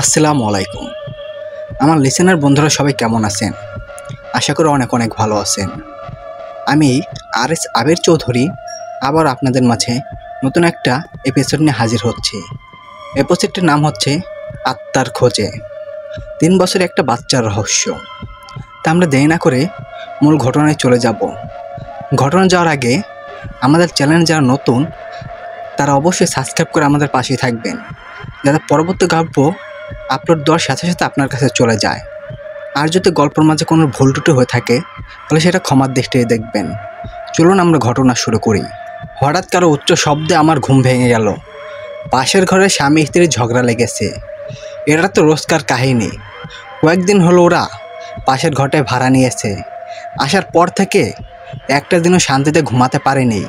আসসালামু আলাইকুম। আমার লিসেনার বন্ধুরা সবাই কেমন আছেন? আশা করি অনেক অনেক ভালো আছেন। আমি আর.এস. আবির চৌধুরী আবার আপনাদের মাঝে নতুন একটা এপিসোড নিয়ে হাজির হচ্ছি। এপিসোডটির নাম হচ্ছে আত্মার খোঁজে। 3 বছরের একটা বাচ্চার রহস্য। তা আমরা দেরি না করে মূল ঘটনায় চলে যাব। ঘটনা যাওয়ার আগে আমাদের চ্যানেল যারা নতুন তারা অবশ্যই সাবস্ক্রাইব করে আমাদের পাশেই থাকবেন, যাতে পরবর্তী গল্প আপলোড দেওয়ার সাথে সাথে আপনার কাছে চলে যায়। আর যদি গল্পের মাঝে কোনো ভুল ত্রুটি হয়ে থাকে তাহলে সেটা ক্ষমার দৃষ্টিতে দেখবেন। চলুন আমরা ঘটনা শুরু করি। হঠাৎ কারো উচ্চ শব্দে আমার ঘুম ভেঙে গেল। পাশের ঘরে স্বামী স্ত্রীর ঝগড়া লেগেছে। এটা তো রোজকার কাহিনী। কয়েকদিন হলো ওরা পাশের ঘরটায় ভাড়া নিয়েছে। আসার পর থেকে একটা দিনও শান্তিতে ঘুমাতে পারিনি।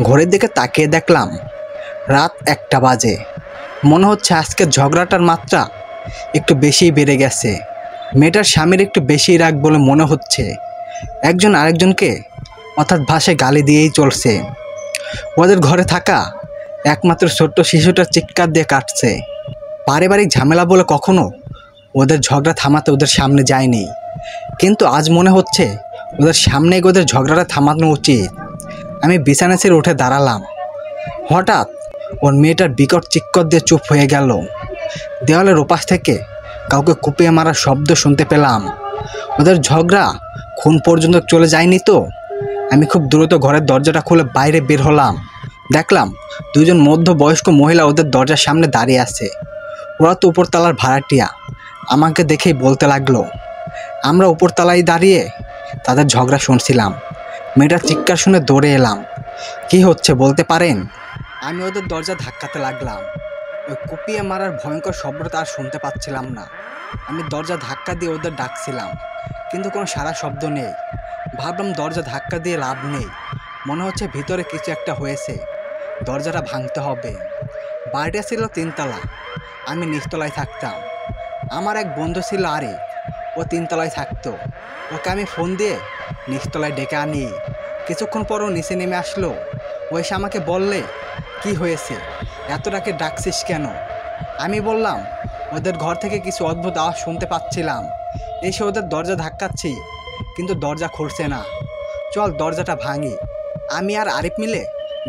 ঘড়ির দিকে তাকিয়ে দেখলাম রাত 1টা বাজে। মনে হচ্ছে আজকের ঝগড়াটার মাত্রা একটু বেশিই বেড়ে গেছে। মেয়েটার স্বামীর একটু বেশি রাগ বলে মনে হচ্ছে। একজন আরেকজনকে অর্থাৎ ভাষায় গালি দিয়েই চলছে। ওদের ঘরে থাকা একমাত্র ছোট্ট শিশুটা চিৎকার দিয়ে কাটছে। পারিবারিক ঝামেলা বলে কখনো ওদের ঝগড়া থামাতে ওদের সামনে যায়নি, কিন্তু আজ মনে হচ্ছে ওদের সামনেই ওদের ঝগড়াটা থামানো উচিত। আমি বিছানা ছেড়ে উঠে দাঁড়ালাম। হঠাৎ ওর মেয়েটার বিকট চিৎকার দিয়ে চুপ হয়ে গেল। দেওয়ালের ওপাশ থেকে কাউকে কুপিয়ে মারার শব্দ শুনতে পেলাম। ওদের ঝগড়া খুন পর্যন্ত চলে যায়নি তো? আমি খুব দ্রুত ঘরের দরজাটা খুলে বাইরে বের হলাম। দেখলাম 2জন মধ্যবয়স্ক মহিলা ওদের দরজার সামনে দাঁড়িয়ে আছে। ওরা তো উপরতলার ভাড়াটিয়া। আমাকে দেখেই বলতে লাগলো, আমরা উপরতলায় দাঁড়িয়ে তাদের ঝগড়া শুনছিলাম। মেয়েটার চিৎকার শুনে দৌড়ে এলাম। কি হচ্ছে বলতে পারেন? আমি ওদের দরজা ধাক্কাতে লাগলাম। ওই কুপিয়ে মারার ভয়ঙ্কর শব্দটা আর শুনতে পাচ্ছিলাম না। আমি দরজা ধাক্কা দিয়ে ওদের ডাকছিলাম, কিন্তু কোনো সারা শব্দ নেই। ভাবলাম দরজা ধাক্কা দিয়ে লাভ নেই, মনে হচ্ছে ভিতরে কিছু একটা হয়েছে। দরজাটা ভাঙতে হবে। বাড়িটা ছিল 3তলা, আমি নিচতলায় থাকতাম। আমার এক বন্ধু ছিল আরিফ, ও 3তলায় থাকতো। ওকে আমি ফোন দিয়ে নিচতলায় ডেকে আনি। কিছুক্ষণ পর ও নিচে নেমে আসলো। ও এসে আমাকে বললে, কি হয়েছে, এত রাতে ডাকছিস কেন? আমি বললাম, ওদের ঘর থেকে কিছু অদ্ভুত আওয়াজ শুনতে পাচ্ছিলাম। এসে ওদের দরজা ধাক্কাচ্ছি, কিন্তু দরজা খুলছে না। চল দরজাটা ভাঙি। আমি আর আরিফ মিলে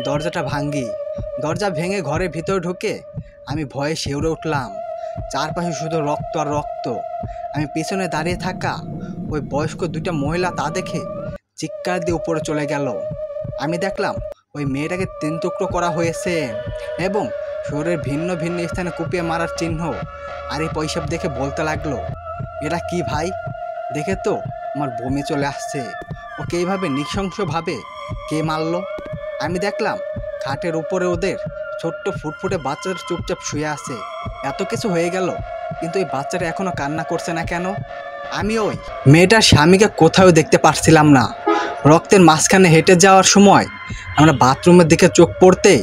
দরজাটা ভাঙি। দরজা ভেঙে ঘরের ভিতরে ঢুকে আমি ভয়ে শিউরে উঠলাম। চারপাশে শুধু রক্ত আর রক্ত। আমি পিছনে দাঁড়িয়ে থাকা ওই বয়স্ক 2টা মহিলা তা দেখে চিৎকার দিয়ে উপরে চলে গেল। আমি দেখলাম ওই মেয়েটাকে 3 টুকরো করা হয়েছে এবং শরীরের ভিন্ন ভিন্ন স্থানে কুপিয়ে মারার চিহ্ন। আর এই পয়সা দেখে বলতে লাগলো, এটা কি ভাই? দেখে তো আমার বমি চলে আসছে। ওকে এইভাবে নৃশংসভাবে কে মারলো? আমি দেখলাম খাটের উপরে ওদের ছোট্ট ফুটফুটে বাচ্চাটা চুপচাপ শুয়ে আছে। এত কিছু হয়ে গেল, কিন্তু এই বাচ্চাটা এখনো কান্না করছে না কেন? আমি ওই মেয়েটার স্বামীকে কোথাও দেখতে পারছিলাম না। রক্তের মাঝখানে হেঁটে যাওয়ার সময় আমরা বাথরুমের দিকে চোখ পড়তেই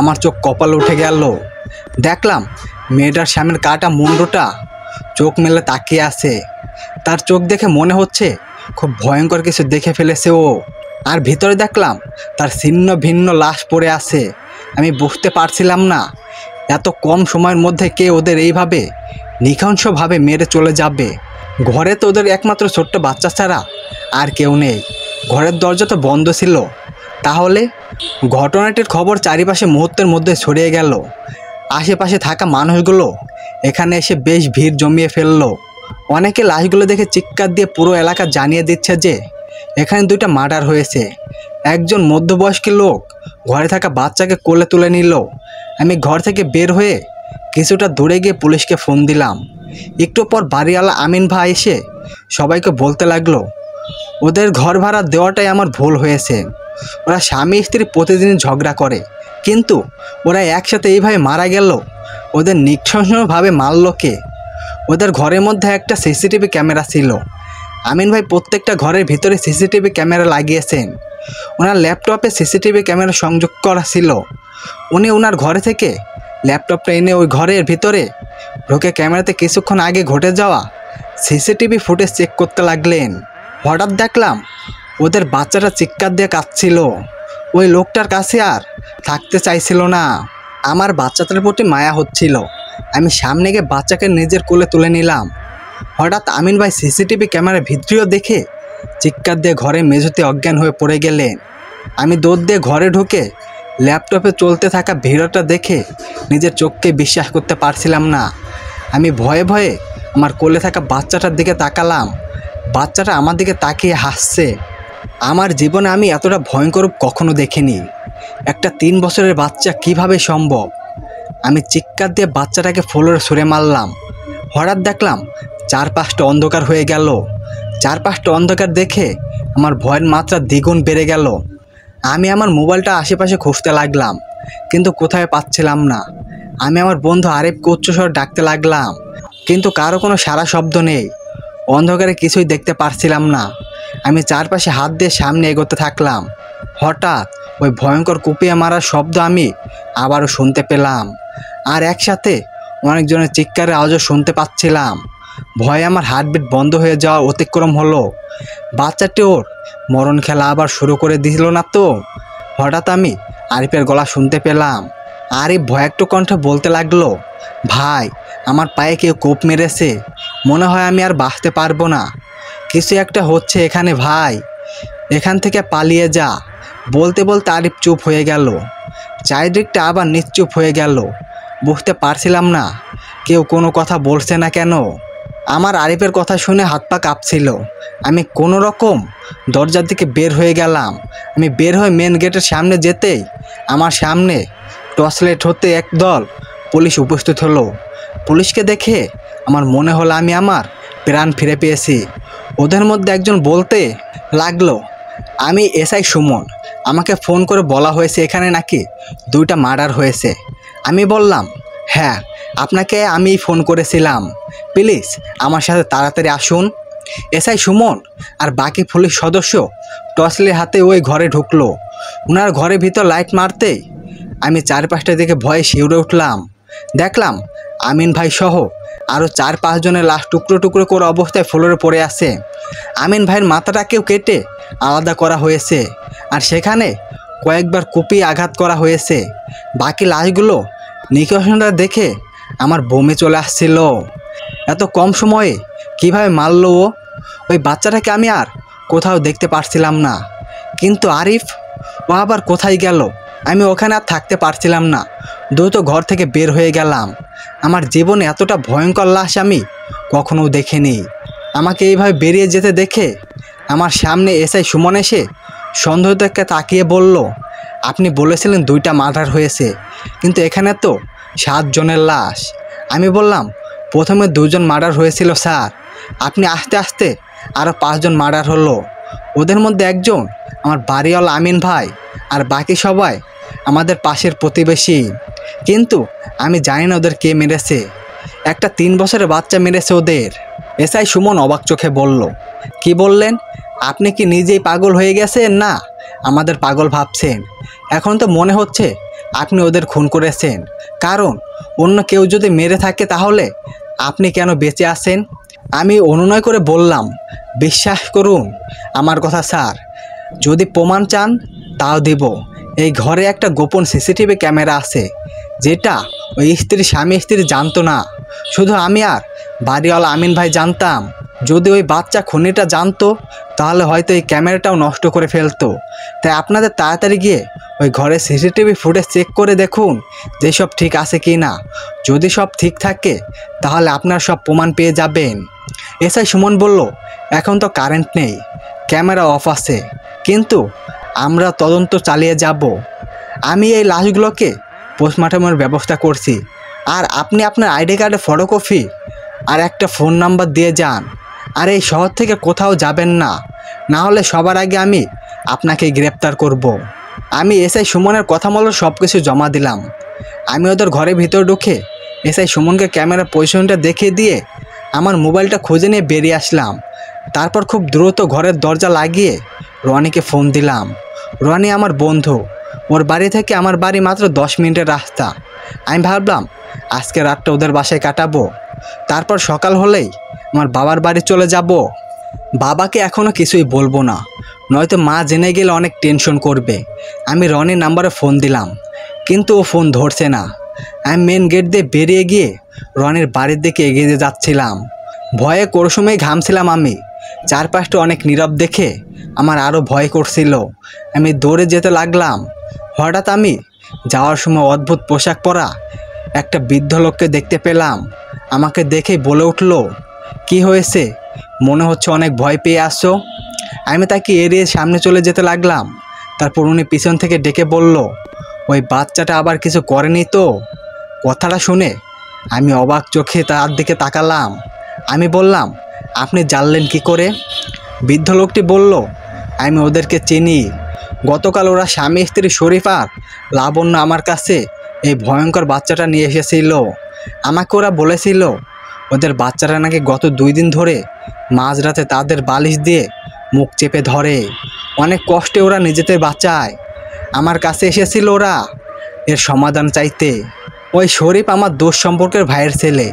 আমার চোখ কপাল উঠে গেল। দেখলাম মেয়েটার স্বামীর কাটা মুন্ডটা চোখ মেলে তাকিয়ে আছে। তার চোখ দেখে মনে হচ্ছে খুব ভয়ঙ্কর কিছু দেখে ফেলেছে ও। আর ভিতরে দেখলাম তার ছিন্ন ভিন্ন লাশ পড়ে আছে। আমি বুঝতে পারছিলাম না এত কম সময়ের মধ্যে কে ওদের এইভাবে নৃশংসভাবে মেরে চলে যাবে। ঘরে তো ওদের একমাত্র ছোট্ট বাচ্চা ছাড়া আর কেউ নেই। ঘরের দরজা তো বন্ধ ছিল। তাহলে ঘটনাটির খবর চারিপাশে মুহূর্তের মধ্যে ছড়িয়ে গেল। আশেপাশে থাকা মানুষগুলো এখানে এসে বেশ ভিড় জমিয়ে ফেললো। অনেকে লাশগুলো দেখে চিৎকার দিয়ে পুরো এলাকা জানিয়ে দিচ্ছে যে এখানে 2টা মার্ডার হয়েছে। একজন মধ্যবয়স্ক লোক ঘরে থাকা বাচ্চাকে কোলে তুলে নিল। আমি ঘর থেকে বের হয়ে কিছুটা দূরে গিয়ে পুলিশকে ফোন দিলাম। একটু পর বাড়িওয়ালা আমিন ভাই এসে সবাইকে বলতে লাগলো, ওদের ঘর ভাড়া দেওয়াটাই আমার ভুল হয়েছে। ওরা স্বামী স্ত্রী প্রতিদিন ঝগড়া করে, কিন্তু ওরা একসাথে এইভাবে মারা গেল। ওদের নৃশংসভাবে মারল কে? ওদের ঘরের মধ্যে একটা সিসিটিভি ক্যামেরা ছিল। আমিন ভাই প্রত্যেকটা ঘরের ভিতরে সিসিটিভি ক্যামেরা লাগিয়েছেন। ওনার ল্যাপটপে সিসিটিভি ক্যামেরা সংযোগ করা ছিল। উনি ওনার ঘরে থেকে ল্যাপটপটা এনে ওই ঘরের ভিতরে ঢুকে ক্যামেরাতে কিছুক্ষণ আগে ঘটে যাওয়া সিসিটিভি ফুটেজ চেক করতে লাগলেন। হঠাৎ দেখলাম ওদের বাচ্চাটা চিৎকার দিয়ে কাঁদছিল। ওই লোকটার কাছে আর থাকতে চাইছিল না। আমার বাচ্চাটার প্রতি মায়া হচ্ছিল। আমি সামনে গিয়ে বাচ্চাকে নিজের কোলে তুলে নিলাম। হঠাৎ আমিন ভাই সিসিটিভি ক্যামেরার ভিডিও দেখে চিৎকার দিয়ে ঘরে মেঝেতে অজ্ঞান হয়ে পড়ে গেলেন। আমি দৌড় দিয়ে ঘরে ঢুকে ল্যাপটপে চলতে থাকা ভিডিওটা দেখে নিজের চোখকে বিশ্বাস করতে পারছিলাম না। আমি ভয়ে ভয়ে আমার কোলে থাকা বাচ্চাটার দিকে তাকালাম। বাচ্চাটা আমার দিকে তাকিয়ে হাসছে। আমার জীবনে আমি এতটা ভয়ঙ্কর রূপ কখনো দেখিনি। একটা 3 বছরের বাচ্চা কিভাবে সম্ভব? আমি চিৎকার দিয়ে বাচ্চাটাকে ফ্লোরে ছুঁড়ে মারলাম। হঠাৎ দেখলাম চারপাশটা অন্ধকার হয়ে গেল। চারপাশটা অন্ধকার দেখে আমার ভয়ের মাত্রা দ্বিগুণ বেড়ে গেল। আমি আমার মোবাইলটা আশেপাশে খুঁজতে লাগলাম, কিন্তু কোথায় পাচ্ছিলাম না। আমি আমার বন্ধু আরিফকে উচ্চস্বরে ডাকতে লাগলাম, কিন্তু কারো কোনো সাড়া শব্দ নেই। অন্ধকারে কিছুই দেখতে পারছিলাম না। আমি চারপাশে হাত দিয়ে সামনে এগোতে থাকলাম। হঠাৎ ওই ভয়ঙ্কর কুপিয়ে মারার শব্দ আমি আবারও শুনতে পেলাম, আর একসাথে অনেকজনের চিৎকারের আওয়াজও শুনতে পাচ্ছিলাম। ভয়ে আমার হার্টবিট বন্ধ হয়ে যাওয়া অতিক্রম হলো। বাচ্চাটি ওর মরণ খেলা আবার শুরু করে দিল না তো? হঠাৎ আমি আরিফের গলা শুনতে পেলাম। আরিফ ভয়াক্ত কণ্ঠে বলতে লাগলো, ভাই, আমার পায়ে কেউ কোপ মেরেছে, মনে হয় আমি আর বাঁচতে পারবো না। কিছু একটা হচ্ছে এখানে ভাই, এখান থেকে পালিয়ে যা। বলতে বলতে আরিফ চুপ হয়ে গেল। চারিদিকটা আবার নিশ্চুপ হয়ে গেল। বুঝতে পারছিলাম না কেউ কোনো কথা বলছে না কেন। আমার আরিফের কথা শুনে হাত পা কাঁপছিল। আমি কোনো রকম দরজার দিকে বের হয়ে গেলাম। আমি বের হয়ে মেন গেটের সামনে যেতেই আমার সামনে টর্চ লাইট হতে একদল পুলিশ উপস্থিত হলো। পুলিশকে দেখে আমার মনে হলো আমি আমার প্রাণ ফিরে পেয়েছি। ওদের মধ্যে একজন বলতে লাগলো, আমি এসআই সুমন, আমাকে ফোন করে বলা হয়েছে এখানে নাকি 2টা মার্ডার হয়েছে। আমি বললাম, হ্যাঁ, আপনাকে আমি ফোন করেছিলাম, প্লিজ আমার সাথে তাড়াতাড়ি আসুন। এসআই সুমন আর বাকি পুলিশ সদস্য টর্চলাইট হাতে ওই ঘরে ঢুকলো। ওনার ঘরের ভিতর লাইট মারতেই আমি চারপাশটা দেখে ভয়ে শিউরে উঠলাম। দেখলাম আমিন ভাই সহ আরও 4-5 জনের লাশ টুকরো টুকরো করে অবস্থায় ফ্লোরে পড়ে আছে। আমিন ভাইয়ের মাথাটাকেও কেটে আলাদা করা হয়েছে, আর সেখানে কয়েকবার কুপিয়ে আঘাত করা হয়েছে। বাকি লাশগুলো নিকষণটা দেখে আমার বমি চলে আসছিল। এত কম সময়ে কিভাবে মারলো ও? ওই বাচ্চাটাকে আমি আর কোথাও দেখতে পারছিলাম না। কিন্তু আরিফ, ও আবার কোথায় গেল? আমি ওখানে আর থাকতে পারছিলাম না। দ্রুত ঘর থেকে বের হয়ে গেলাম। আমার জীবনে এতটা ভয়ঙ্কর লাশ আমি কখনো দেখিনি। আমাকে এইভাবে বেরিয়ে যেতে দেখে আমার সামনে এসআই সুমন এসে সন্দেহ থেকে তাকিয়ে বলল, আপনি বলেছিলেন 2টা মার্ডার হয়েছে, কিন্তু এখানে তো 7 জনের লাশ। আমি বললাম, প্রথমে 2 জন মার্ডার হয়েছিল স্যার, আপনি আস্তে আস্তে আরও 5 জন মার্ডার হলো। ওদের মধ্যে একজন আমার বাড়িওয়ালা আমিন ভাই, আর বাকি সবাই আমাদের পাশের প্রতিবেশী। কিন্তু আমি জানি না ওদের কে মেরেছে। একটা 3 বছরের বাচ্চা মেরেছে ওদের। এসআই সুমন অবাক চোখে বলল, কি বললেন? আপনি কি নিজেই পাগল হয়ে গেছেন, না আমাদের পাগল ভাবছেন? এখন তো মনে হচ্ছে আপনি ওদের খুন করেছেন, কারণ অন্য কেউ যদি মেরে থাকে তাহলে আপনি কেন বেঁচে আছেন? আমি অনুনয় করে বললাম, বিশ্বাস করুন আমার কথা স্যার, যদি প্রমাণ চান তাও দিব। এই ঘরে একটা গোপন সিসিটিভি ক্যামেরা আছে, যেটা ওই স্বামী স্ত্রী জানতো না, শুধু আমি আর বাড়িওয়ালা আমিন ভাই জানতাম। যদি ওই বাচ্চা খুনিটা জানতো তাহলে হয়তো এই ক্যামেরাটাও নষ্ট করে ফেলতো। তাই আপনাদের তাড়াতাড়ি গিয়ে ওই ঘরে সিসিটিভি ফুটেজ চেক করে দেখুন যে সব ঠিক আছে কি না। যদি সব ঠিক থাকে তাহলে আপনার সব প্রমাণ পেয়ে যাবেন। এসআই সুমন বলল, এখন তো কারেন্ট নেই, ক্যামেরা অফ আছে, কিন্তু আমরা তদন্ত চালিয়ে যাব। আমি এই লাশগুলোকে পোস্টমর্টমের ব্যবস্থা করছি, আর আপনি আপনার আইডি কার্ডে ফটোকপি আর একটা ফোন নাম্বার দিয়ে যান। আর এই শহর থেকে কোথাও যাবেন না, না হলে সবার আগে আমি আপনাকে গ্রেপ্তার করব। আমি এসআই সুমনের কথা মতো সব কিছু জমা দিলাম। আমি ওদের ঘরের ভিতর ঢুকে এসআই সুমনকে ক্যামেরার পজিশনটা দেখিয়ে দিয়ে আমার মোবাইলটা খুঁজে নিয়ে বেরিয়ে আসলাম। তারপর খুব দ্রুত ঘরের দরজা লাগিয়ে রনিকে ফোন দিলাম। রনি আমার বন্ধু, ওর বাড়ি থেকে আমার বাড়ি মাত্র 10 মিনিটের রাস্তা। আমি ভাবলাম আজকে রাতটা ওদের বাসায় কাটাবো, তারপর সকাল হলেই আমার বাবার বাড়ি চলে যাব। বাবাকে এখনও কিছুই বলবো না, নয়তো মা জেনে গেলে অনেক টেনশন করবে। আমি রনির নাম্বারে ফোন দিলাম, কিন্তু ও ফোন ধরছে না। আমি মেন গেট দিয়ে বেরিয়ে গিয়ে রনির বাড়ির দিকে এগিয়ে যাচ্ছিলাম। ভয়ে করসময় ঘামছিলাম আমি। চারপাশটা অনেক নীরব দেখে আমার আরও ভয় করছিল। আমি দৌড়ে যেতে লাগলাম। হঠাৎ আমি যাওয়ার সময় অদ্ভুত পোশাক পরা একটা বৃদ্ধ লোককে দেখতে পেলাম। আমাকে দেখেই বলে উঠল, কি হয়েছে? মনে হচ্ছে অনেক ভয় পেয়ে আসছো। আমি তাকে এড়িয়ে সামনে চলে যেতে লাগলাম। তারপর উনি পিছন থেকে ডেকে বলল, ওই বাচ্চাটা আবার কিছু করেনি তো? কথাটা শুনে আমি অবাক চোখে তার দিকে তাকালাম। আমি বললাম, আপনি জানলেন কি করে? বৃদ্ধ লোকটি বলল, আমি ওদেরকে চিনি। গতকাল ওরা স্বামী স্ত্রী শরীফ আর লাবণ্য আমার কাছে এই ভয়ঙ্কর বাচ্চাটা নিয়ে এসেছিল। আমাকে ওরা বলেছিল ওদের বাচ্চারা নাকি গত 2 দিন ধরে মাঝরাতে তাদের বালিশ দিয়ে মুখ চেপে ধরে। অনেক কষ্টে ওরা নিজেদের বাঁচায়। আমার কাছে এসেছিল ওরা এর সমাধান চাইতে। ওই শরীফ আমার দোষ সম্পর্কের ভাইয়ের ছেলে।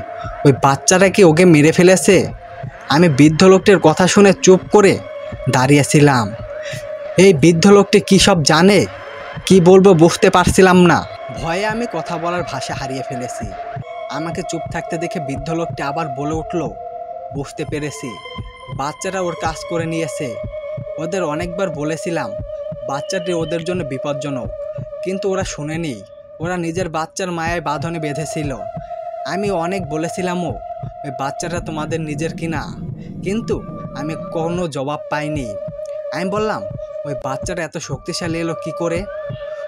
ওই বাচ্চাটা কি ওকে মেরে ফেলেছে? আমি বৃদ্ধ লোকটির কথা শুনে চুপ করে দাঁড়িয়েছিলাম। এই বৃদ্ধ লোকটি কী সব জানে, কি বলবো বুঝতে পারছিলাম না। ভয়ে আমি কথা বলার ভাষা হারিয়ে ফেলেছি। আমাকে চুপ থাকতে দেখে বৃদ্ধ লোকটি আবার বলে উঠল, বুঝতে পেরেছি, বাচ্চারা ওর কাজ করে নিয়েছে। ওদের অনেকবার বলেছিলাম বাচ্চাটি ওদের জন্য বিপজ্জনক, কিন্তু ওরা শুনেনি। ওরা নিজের বাচ্চার মায়ায় বাঁধনে বেঁধেছিল। আমি অনেক বলেছিলামও ওই বাচ্চাটা তোমাদের নিজের কিনা, কিন্তু আমি কোনো জবাব পাইনি। আমি বললাম, ওই বাচ্চাটা এত শক্তিশালী এলো কী করে?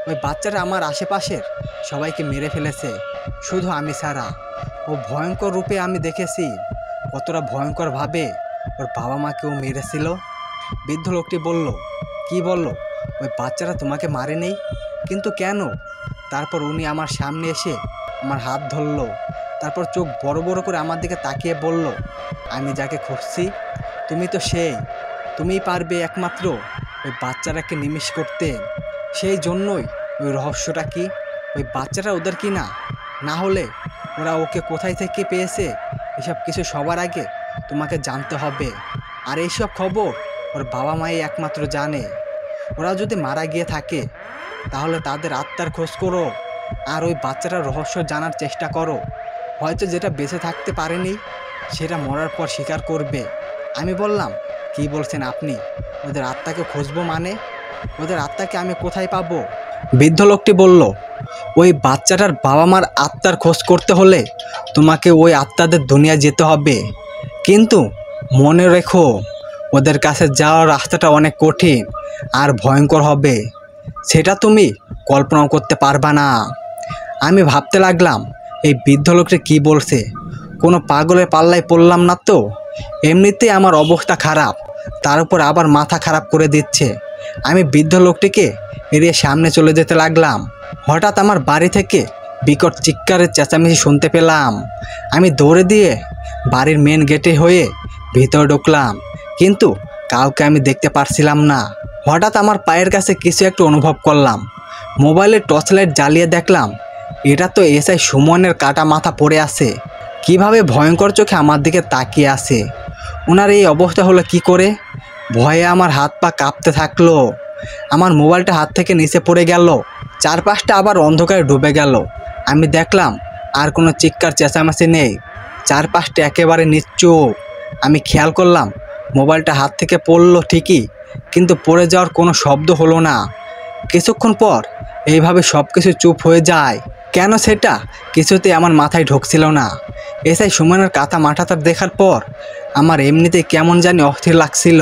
ওই বাচ্চাটা আমার আশেপাশের সবাইকে মেরে ফেলেছে, শুধু আমি ছাড়া। ও ভয়ঙ্কর রূপে আমি দেখেছি কতটা ভয়ঙ্করভাবে ওর বাবা মাকেও মেরেছিল। বৃদ্ধ লোকটি বলল, কি বলল? ওই বাচ্চাটা তোমাকে মারেনি? কিন্তু কেন? তারপর উনি আমার সামনে এসে আমার হাত ধরল। তারপর চোখ বড় বড় করে আমার দিকে তাকিয়ে বলল, আমি যাকে খুঁজছি তুমি তো সেই। তুমিই পারবে একমাত্র ওই বাচ্চাটাকে নিমিষ করতে। সেই জন্যই ওই রহস্যটা কি ওই বাচ্চাটা ওদের কি না? না হলে ওরা ওকে কোথায় থেকে পেয়েছে এসব কিছু সবার আগে তোমাকে জানতে হবে। আর এইসব খবর ওর বাবা মাই একমাত্র জানে। ওরা যদি মারা গিয়ে থাকে তাহলে তাদের আত্মার খোঁজ করো আর ওই বাচ্চাটার রহস্য জানার চেষ্টা করো। হয়তো যেটা বেঁচে থাকতে পারেনি সেটা মরার পর স্বীকার করবে। আমি বললাম, কি বলছেন আপনি? ওদের আত্মাকে খুঁজবো মানে? ওদের আত্মাকে আমি কোথায় পাবো? বৃদ্ধ লোকটি বলল, ওই বাচ্চাটার বাবা মার আত্মার খোঁজ করতে হলে তোমাকে ওই আত্মাদের দুনিয়া যেতে হবে। কিন্তু মনে রেখো, ওদের কাছে যাওয়ার রাস্তাটা অনেক কঠিন আর ভয়ঙ্কর হবে। সেটা তুমি কল্পনাও করতে পারবা না। আমি ভাবতে লাগলাম, এই বৃদ্ধ লোকটি কী বলছে? কোনো পাগলের পাল্লায় পড়লাম না তো? এমনিতেই আমার অবস্থা খারাপ, তার উপর আবার মাথা খারাপ করে দিচ্ছে। আমি বৃদ্ধ লোকটিকে এড়িয়ে সামনে চলে যেতে লাগলাম। হঠাৎ আমার বাড়ি থেকে বিকট চিৎকারের চেঁচামেচি শুনতে পেলাম। আমি দৌড়ে দিয়ে বাড়ির মেন গেটে হয়ে ভিতরে ঢুকলাম, কিন্তু কাউকে আমি দেখতে পারছিলাম না। হঠাৎ আমার পায়ের কাছে কিছু একটা অনুভব করলাম। মোবাইলের টর্চ লাইট জ্বালিয়ে দেখলাম এটা তো এসআই সুমনের কাটা মাথা পড়ে আছে। কিভাবে ভয়ঙ্কর চোখে আমার দিকে তাকিয়ে আছে। ওনার এই অবস্থা হলো কি করে? ভয়ে আমার হাত পা কাঁপতে থাকলো। আমার মোবাইলটা হাত থেকে নিচে পড়ে গেল। চারপাশটা আবার অন্ধকারে ডুবে গেল। আমি দেখলাম আর কোনো চিৎকার চেঁচামেচি নেই। চারপাশটা একেবারে নিশ্চুপ। আমি খেয়াল করলাম মোবাইলটা হাত থেকে পড়লো ঠিকই, কিন্তু পড়ে যাওয়ার কোনো শব্দ হলো না। কিছুক্ষণ পর এইভাবে সব কিছু চুপ হয়ে যায়। কেন সেটা কিছুতেই আমার মাথায় ঢুকছিল না। এসআই সুমনের কাটা মাথাটা দেখার পর আমার এমনিতেই কেমন জানি অস্থির লাগছিল।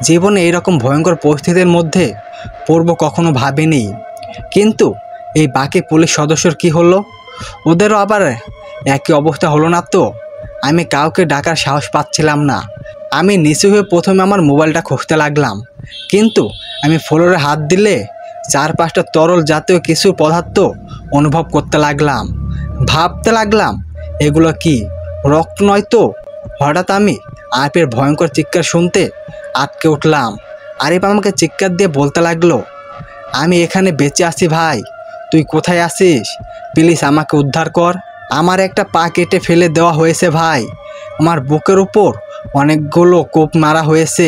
জীবনে এইরকম ভয়ঙ্কর পরিস্থিতির মধ্যে পড়ব কখনো ভাবিনি। কিন্তু এই বাকি পুলিশ সদস্যর কি হলো? ওদেরও আবার একই অবস্থা হলো না তো? আমি কাউকে ডাকার সাহস পাচ্ছিলাম না। আমি নিচু হয়ে প্রথমে আমার মোবাইলটা খুঁজতে লাগলাম, কিন্তু আমি ফ্লোরে হাত দিলে চারপাশটা তরল জাতীয় কিছু পদার্থ অনুভব করতে লাগলাম। ভাবতে লাগলাম, এগুলো কি রক্ত নয় তো? হঠাৎ আমি আরিফের ভয়ঙ্কর চিৎকার শুনতে আটকে উঠলাম। আরিফ আমাকে চিৎকার দিয়ে বলতে লাগলো, আমি এখানে বেঁচে আছি ভাই, তুই কোথায় আছিস? প্লিজ আমাকে উদ্ধার কর। আমার একটা পা কেটে ফেলে দেওয়া হয়েছে ভাই। আমার বুকের উপর অনেকগুলো কোপ মারা হয়েছে।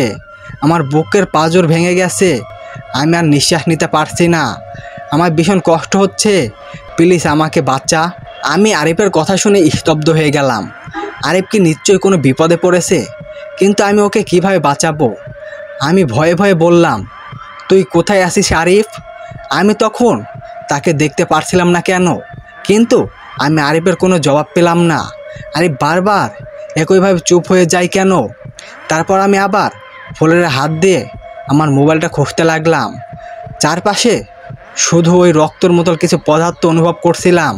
আমার বুকের পাঁজর ভেঙে গেছে। আমি আর নিঃশ্বাস নিতে পারছি না। আমার ভীষণ কষ্ট হচ্ছে, প্লিজ আমাকে বাঁচা। আমি আরিফের কথা শুনে স্তব্ধ হয়ে গেলাম। আরিফ কি নিশ্চয়ই কোনো বিপদে পড়েছে, কিন্তু আমি ওকে কিভাবে বাঁচাবো? আমি ভয়ে ভয়ে বললাম, তুই কোথায় আছিস আরিফ? আমি তখন তাকে দেখতে পারছিলাম না কেন, কিন্তু আমি আরিফের কোনো জবাব পেলাম না। আরিফ বারবার একইভাবে চুপ হয়ে যায় কেন? তারপর আমি আবার ফ্লোরে হাত দিয়ে আমার মোবাইলটা খুঁজতে লাগলাম। চারপাশে শুধু ওই রক্তর মতো কিছু পদার্থ অনুভব করছিলাম,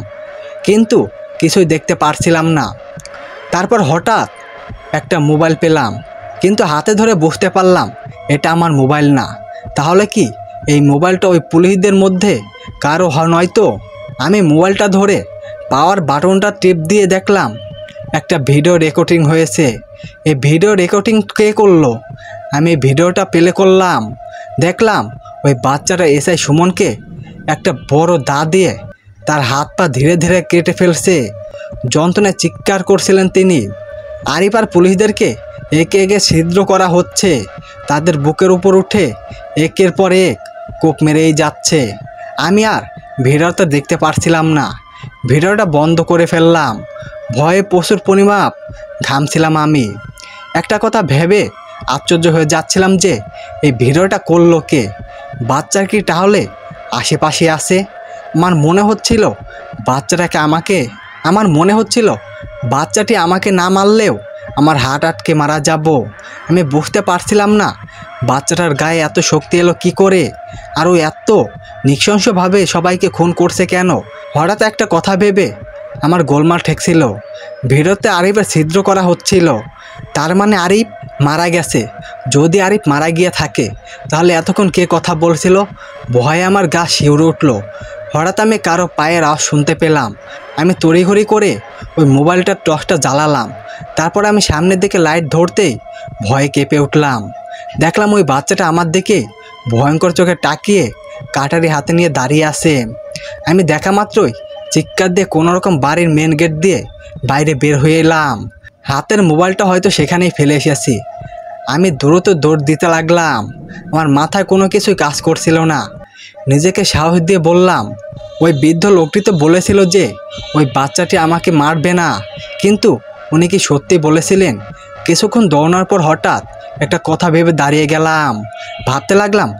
কিন্তু কিছুই দেখতে পারছিলাম না। তারপর হঠাৎ একটা মোবাইল পেলাম, কিন্তু হাতে ধরে বুঝতে পারলাম এটা আমার মোবাইল না। তাহলে কি এই মোবাইলটা ওই পুলিশদের মধ্যে কারো নয়তো? আমি মোবাইলটা ধরে পাওয়ার বাটনটা টিপ দিয়ে দেখলাম একটা ভিডিও রেকর্ডিং হয়েছে। এই ভিডিও রেকর্ডিং কে করলো? আমি ভিডিওটা প্লে করলাম, দেখলাম ওই বাচ্চাটা এসআই সুমনকে একটা বড় দা দিয়ে তার হাত পা ধীরে ধীরে কেটে ফেলছে। যন্ত্রণায় চিৎকার করছিলেন তিনি। আরিফ আর পুলিশদেরকে একে একে ছিদ্র করা হচ্ছে, তাদের বুকের উপর উঠে একের পর এক কোপ মেরেই যাচ্ছে। আমি আর ভিডিওটা দেখতে পারছিলাম না, ভিডিওটা বন্ধ করে ফেললাম। ভয়ে প্রচুর পরিমাপ ঘামছিলাম আমি। একটা কথা ভেবে আশ্চর্য হয়ে যাচ্ছিলাম যে এই ভিডিওটা করলো কে? বাচ্চার কি তাহলে আশেপাশে আছে? আমার মনে হচ্ছিল বাচ্চাটি আমাকে না মারলেও আমার হার্ট আটকে মারা যাব। আমি বুঝতে পারছিলাম না বাচ্চাটার গায়ে এত শক্তি এলো কী করে, আর ও এত নৃশংসভাবে সবাইকে খুন করছে কেন? হঠাৎ একটা কথা ভেবে আমার গোলমাল ঠেকছিল। ভিডিওতে আরিফের ছিদ্র করা হচ্ছিল, তার মানে আরিফ মারা গেছে। যদি আরিফ মারা গিয়ে থাকে তাহলে এতক্ষণ কে কথা বলছিল? ভয়ে আমার গা শিউরে উঠল। হঠাৎ আমি কারো পায়ের আওয়াজ শুনতে পেলাম। আমি তড়িঘড়ি করে ওই মোবাইলটার টর্চটা জ্বালালাম। তারপর আমি সামনের দিকে লাইট ধরতেই ভয়ে কেঁপে উঠলাম। দেখলাম ওই বাচ্চাটা আমার দিকে ভয়ঙ্কর চোখে তাকিয়ে কাটারি হাতে নিয়ে দাঁড়িয়ে আছে। আমি দেখা মাত্রই চিৎকার দিয়ে কোনোরকম বাড়ির মেন গেট দিয়ে বাইরে বের হয়ে এলাম। হাতের মোবাইলটা হয়তো সেখানেই ফেলে এসেছি। আমি দ্রুত দৌড় দিতে লাগলাম। আমার মাথায় কোনো কিছুই কাজ করছিল না। নিজেকে সাহস দিয়ে বললাম, ওই বৃদ্ধ লোকটি তো বলেছিল যে ওই বাচ্চাটি আমাকে মারবে না, কিন্তু উনি কি সত্যি বলেছিলেন? কিছুক্ষণ দৌড়ানোর পর হঠাৎ একটা কথা ভেবে দাঁড়িয়ে গেলাম। ভাবতে লাগলাম,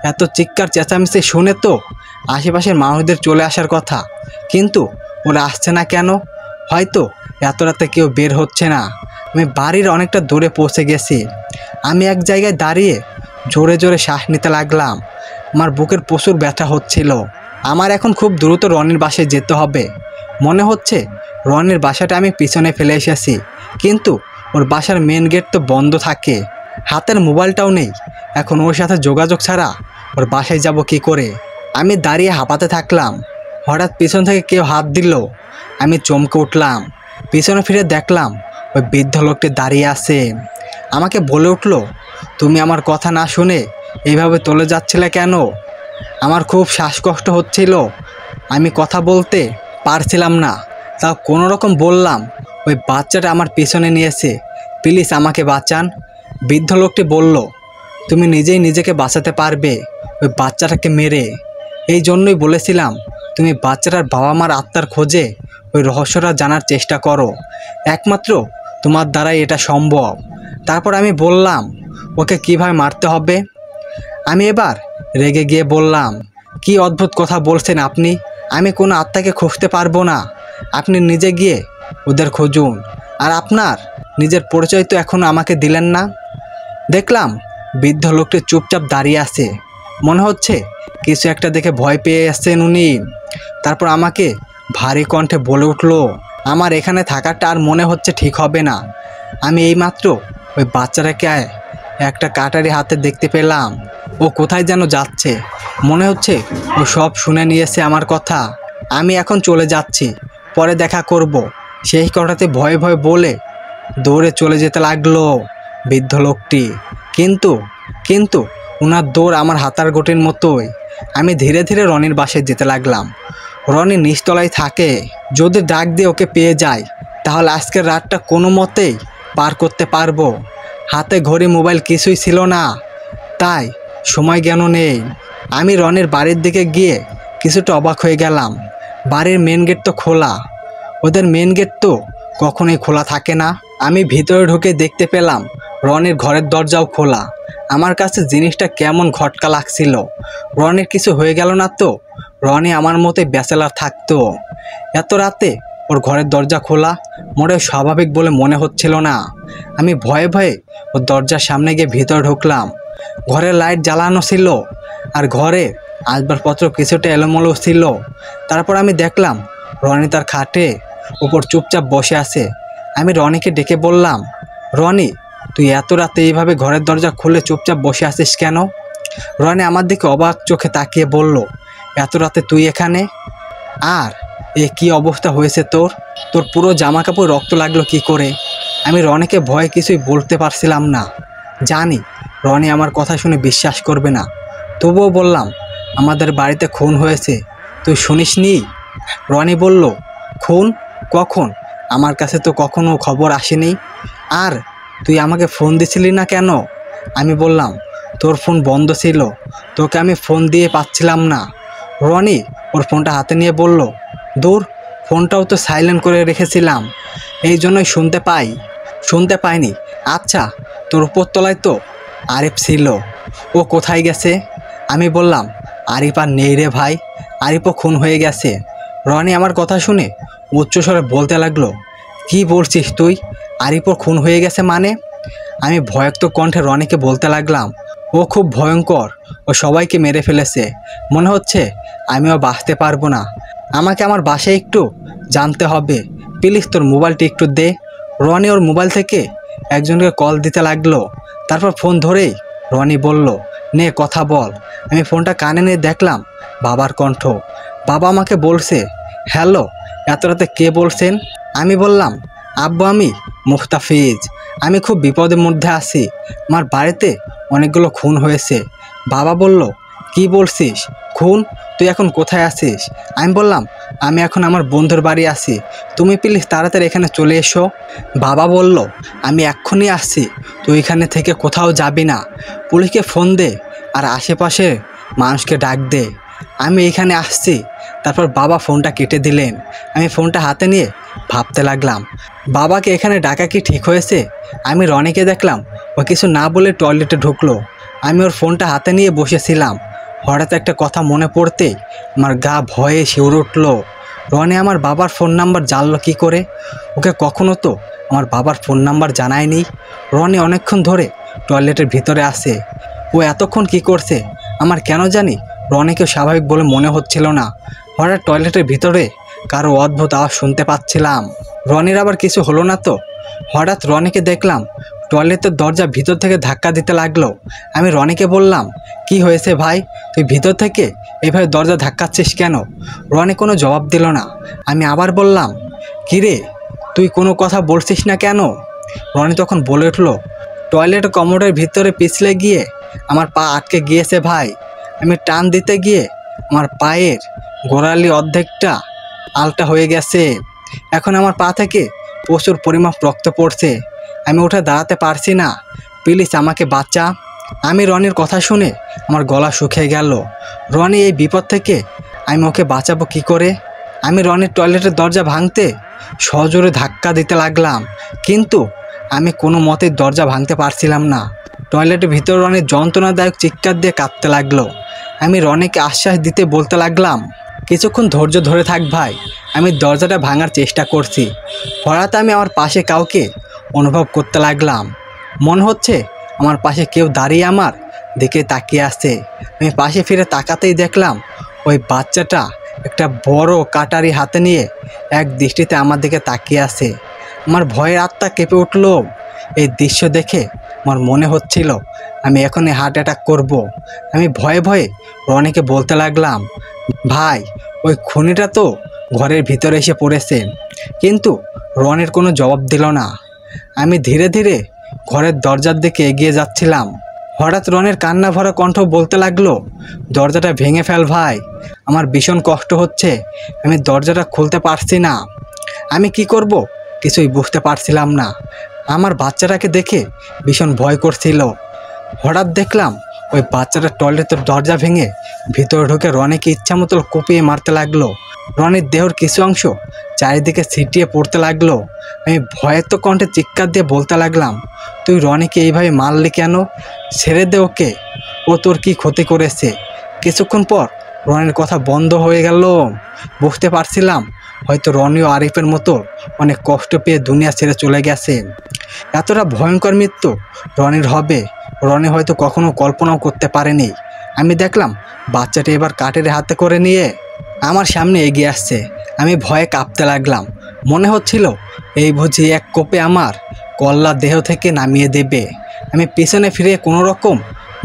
এত চিৎকার চেঁচামেচি শুনে তো আশেপাশের মানুষদের চলে আসার কথা, কিন্তু ওরা আসছে না কেন? হয়তো এত রাতে কেউ বের হচ্ছে না। আমি বাড়ির অনেকটা দূরে পৌঁছে গেছি। আমি এক জায়গায় দাঁড়িয়ে জোরে জোরে শ্বাস নিতে লাগলাম। আমার বুকের প্রচুর ব্যথা হচ্ছিল। আমার এখন খুব দ্রুত রনির বাসায় যেতে হবে। মনে হচ্ছে রনির বাসাটা আমি পিছনে ফেলে এসেছি, কিন্তু ওর বাসার মেন গেট তো বন্ধ থাকে। হাতের মোবাইলটাও নেই। এখন ওর সাথে যোগাযোগ ছাড়া ওর বাসায় যাব কি করে? আমি দাঁড়িয়ে হাঁপাতে থাকলাম। হঠাৎ পিছন থেকে কেউ হাত দিল। আমি চমকে উঠলাম। পিছনে ফিরে দেখলাম ওই বৃদ্ধ লোকটি দাঁড়িয়ে আছে। আমাকে বলে উঠল, তুমি আমার কথা না শুনে এইভাবে চলে যাচ্ছিলে কেন? আমার খুব শ্বাসকষ্ট হচ্ছিল, আমি কথা বলতে পারছিলাম না। তাও কোনো রকম বললাম, ওই বাচ্চাটা আমার পিছনে নিয়েছে, প্লিজ আমাকে বাঁচান। বৃদ্ধ লোকটি বলল, তুমি নিজেই নিজেকে বাঁচাতে পারবে ওই বাচ্চাটাকে মেরে। এই জন্যই বলেছিলাম তুমি বাচ্চাটার বাবা মার আত্মার খোঁজে ওই রহস্যটা জানার চেষ্টা করো, একমাত্র তোমার দ্বারাই এটা সম্ভব। তারপর আমি বললাম, ওকে কিভাবে মারতে হবে? আমি এবার রেগে গিয়ে বললাম, কি অদ্ভুত কথা বলছেন আপনি? আমি কোনো আত্মাকে খুঁজতে পারবো না। আপনি নিজে গিয়ে ওদের খুঁজুন। আর আপনার নিজের পরিচয় তো এখনও আমাকে দিলেন না। দেখলাম বৃদ্ধ লোকটি চুপচাপ দাঁড়িয়ে আছে। মনে হচ্ছে কিছু একটা দেখে ভয় পেয়ে আসছেন উনি। তারপর আমাকে ভারী কণ্ঠে বলে উঠল, আমার এখানে থাকাটা আর মনে হচ্ছে ঠিক হবে না। আমি এইমাত্র ওই বাচ্চাটাকে একটা কাটারি হাতে দেখতে পেলাম। ও কোথায় যেন যাচ্ছে। মনে হচ্ছে ও সব শুনে নিয়েছে আমার কথা। আমি এখন চলে যাচ্ছি, পরে দেখা করব। সেই কথাতে ভয়ে ভয়ে বলে দৌড়ে চলে যেতে লাগলো বৃদ্ধ লোকটি। কিন্তু ওনার দৌড় আমার হাতার গোটের মতোই। আমি ধীরে ধীরে রনির বাসায় যেতে লাগলাম। রনি নিচতলায় থাকে। যদি ডাক দিয়ে ওকে পেয়ে যায় তাহলে আজকের রাতটা কোনো মতেই পার করতে পারবো। হাতে ঘড়ি মোবাইল কিছুই ছিল না, তাই সময় জ্ঞানও নেই। আমি রনির বাড়ির দিকে গিয়ে কিছুটা অবাক হয়ে গেলাম। বাড়ির মেন গেট তো খোলা, ওদের মেন গেট তো কখনোই খোলা থাকে না। আমি ভিতরে ঢুকে দেখতে পেলাম রনির ঘরের দরজাও খোলা। আমার কাছে জিনিসটা কেমন ঘটকা লাগছিল। রনির কিছু হয়ে গেল না তো? রনি আমার মতোই ব্যাচেলার থাকতো, এত রাতে ওর ঘরের দরজা খোলা মোটেও স্বাভাবিক বলে মনে হচ্ছিল না। আমি ভয়ে ভয়ে ওর দরজার সামনে গিয়ে ভিতরে ঢুকলাম। ঘরের লাইট জ্বালানো ছিল আর ঘরে আসবাবপত্র কিছুটা এলোমেলো ছিল। তারপর আমি দেখলাম রনি তার খাটে উপর চুপচাপ বসে আছে। আমি রনিকে ডেকে বললাম, রনি, তুই এত রাতে এইভাবে ঘরের দরজা খুলে চুপচাপ বসে আছিস কেন? রনি আমার দিকে অবাক চোখে তাকিয়ে বলল, এত রাতে তুই এখানে? আর কি অবস্থা হয়েছে তোর? তোর পুরো জামা কাপড় রক্ত লাগলো কি করে? আমি রনিকে ভয়ে কিছুই বলতে পারছিলাম না। জানি রনি আমার কথা শুনে বিশ্বাস করবে না, তবুও বললাম, আমাদের বাড়িতে খুন হয়েছে, তুই শুনিসনি? রনি বলল, খুন? কখন? আমার কাছে তো কখনো খবর আসেনি। আর তুই আমাকে ফোন দিছিলি না কেন? আমি বললাম, তোর ফোন বন্ধ ছিল, তোকে আমি ফোন দিয়ে পাচ্ছিলাম না। রনি ওর ফোনটা হাতে নিয়ে বলল, দূর, ফোনটাও তো সাইলেন্ট করে রেখেছিলাম, এই জন্যই শুনতে পাইনি। আচ্ছা, তোর উপরতলায় তো আরিফ ছিল, ও কোথায় গেছে? আমি বললাম, আরিফ আর নেই রে ভাই, আরিফও খুন হয়ে গেছে। রনি আমার কথা শুনে উচ্চস্বরে বলতে লাগলো, কি বলছিস তুই? আরিফও খুন হয়ে গেছে মানে? আমি ভয়াক্ত কণ্ঠে রনিকে বলতে লাগলাম, ও খুব ভয়ঙ্কর, ও সবাইকে মেরে ফেলেছে, মনে হচ্ছে আমিও বাঁচতে পারবো না। আমাকে আমার বাসায় একটু জানতে হবে, প্লিজ তোর মোবাইলটি একটু দে। রনি ওর মোবাইল থেকে একজনকে কল দিতে লাগলো। তারপর ফোন ধরেই রনি বলল, নে কথা বল। আমি ফোনটা কানে নিয়ে দেখলাম বাবার কণ্ঠ। বাবা আমাকে বলছে, হ্যালো, এত রাতে কে বলছেন? আমি বললাম, আব্বু, আমি মুস্তাফিজ, আমি খুব বিপদের মধ্যে আছি, আমার বাড়িতে অনেকগুলো খুন হয়েছে। বাবা বলল, কি বলছিস? খুন? তুই এখন কোথায় আছিস? আমি বললাম, আমি এখন আমার বন্ধুর বাড়ি আছি, তুমি প্লিজ তাড়াতাড়ি এখানে চলে এসো। বাবা বলল, আমি এক্ষুনি আসছি, তুই এখানে থেকে কোথাও যাবি না, পুলিশকে ফোন দে আর আশেপাশে মানুষকে ডাক দে, আমি এখানে আসছি। তারপর বাবা ফোনটা কেটে দিলেন। আমি ফোনটা হাতে নিয়ে ভাবতে লাগলাম, বাবাকে এখানে ডাকা কি ঠিক হয়েছে? আমি রনিকে দেখলাম ও কিছু না বলে টয়লেটে ঢুকলো। আমি ওর ফোনটা হাতে নিয়ে বসেছিলাম। হঠাৎ একটা কথা মনে পড়তেই আমার গা ভয়ে শিউরে উঠল। রনি আমার বাবার ফোন নাম্বার জানলো কী করে? ওকে কখনো তো আমার বাবার ফোন নাম্বার জানায়নি। রনি অনেকক্ষণ ধরে টয়লেটের ভিতরে আসে, ও এতক্ষণ কি করছে? আমার কেন জানি রনিকে স্বাভাবিক বলে মনে হচ্ছিল না। হঠাৎ টয়লেটের ভিতরে কারো অদ্ভুত আওয়াজ শুনতে পাচ্ছিলাম। রনির আবার কিছু হলো না তো? হঠাৎ রনিকে দেখলাম টয়লেটের দরজা ভিতর থেকে ধাক্কা দিতে লাগলো। আমি রনিকে বললাম, কি হয়েছে ভাই, তুই ভিতর থেকে এভাবে দরজা ধাক্কাচ্ছিস কেন? রনি কোনো জবাব দিল না। আমি আবার বললাম, কিরে, তুই কোনো কথা বলছিস না কেন? রনি তখন বলে উঠল, টয়লেট কমোডের ভিতরে পিছলে গিয়ে আমার পা আটকে গিয়েছে ভাই। আমি টান দিতে গিয়ে আমার পায়ের গোড়ালি অর্ধেকটা আলটা হয়ে গেছে। এখন আমার পা থেকে প্রচুর পরিমাণ রক্ত পড়ছে, আমি উঠে দাঁড়াতে পারছি না, প্লিজ আমাকে বাঁচা। আমি রনির কথা শুনে আমার গলা শুকিয়ে গেল। রনি এই বিপদ থেকে আমি ওকে বাঁচাবো কি করে? আমি রনির টয়লেটের দরজা ভাঙতে সজোরে ধাক্কা দিতে লাগলাম, কিন্তু আমি কোনো মতেই দরজা ভাঙতে পারছিলাম না। টয়লেটের ভিতর রনির যন্ত্রণাদায়ক চিৎকার দিয়ে কাঁদতে লাগলো। আমি রনিকে আশ্বাস দিতে বলতে লাগলাম, কিছুক্ষণ ধৈর্য ধরে থাক ভাই, আমি দরজাটা ভাঙার চেষ্টা করছি। হঠাৎ আমি আমার পাশে কাউকে অনুভব করতে লাগলাম, মনে হচ্ছে আমার পাশে কেউ দাঁড়িয়ে আমার দিকে তাকিয়ে আসছে। আমি পাশে ফিরে তাকাতেই দেখলাম ওই বাচ্চাটা একটা বড় কাটারি হাতে নিয়ে এক দৃষ্টিতে আমার দিকে তাকিয়ে আছে। আমার ভয়ের আত্মা কেঁপে উঠল। এই দৃশ্য দেখে আমার মনে হচ্ছিল আমি এখনই হার্ট অ্যাটাক করব। আমি ভয়ে ভয়ে রনিকে বলতে লাগলাম, ভাই, ওই খুনিটা তো ঘরের ভিতরে এসে পড়েছে। কিন্তু রনির কোনো জবাব দিল না। আমি ধীরে ধীরে ঘরের দরজার দিকে এগিয়ে যাচ্ছিলাম। হঠাৎ রনির কান্না ভরা কণ্ঠ বলতে লাগলো, দরজাটা ভেঙে ফেল ভাই, আমার ভীষণ কষ্ট হচ্ছে, আমি দরজাটা খুলতে পারছি না। আমি কি করব কিছুই বুঝতে পারছিলাম না। আমার বাচ্চাটাকে দেখে ভীষণ ভয় করছিল। হঠাৎ দেখলাম ওই বাচ্চাটা টয়লেটের দরজা ভেঙে ভিতরে ঢুকে রনিকে ইচ্ছা মতো কুপিয়ে মারতে লাগলো। রনির দেহর কিছু অংশ চারিদিকে ছিটিয়ে পড়তে লাগলো। আমি ভয়ের তো কণ্ঠে চিৎকার দিয়ে বলতে লাগলাম, তুই রনিকে এইভাবে মারলি কেন? ছেড়ে দে ওকে, ও তোর কি ক্ষতি করেছে? কিছুক্ষণ পর রনির কথা বন্ধ হয়ে গেল। বুঝতে পারছিলাম হয়তো রনিও আরিফের মতো অনেক কষ্ট পেয়ে দুনিয়া ছেড়ে চলে গেছে। এতটা ভয়ঙ্কর মৃত্যু রনির হবে রনি হয়তো কখনো কল্পনাও করতে পারেনি। আমি দেখলাম বাচ্চাটি এবার কাঠের হাতে করে নিয়ে আমার সামনে এগিয়ে আসছে। আমি ভয়ে কাঁপতে লাগলাম। মনে হচ্ছিল এই বুঝি এক কোপে আমার কল্লা দেহ থেকে নামিয়ে দেবে। আমি পিছনে ফিরে কোনো রকম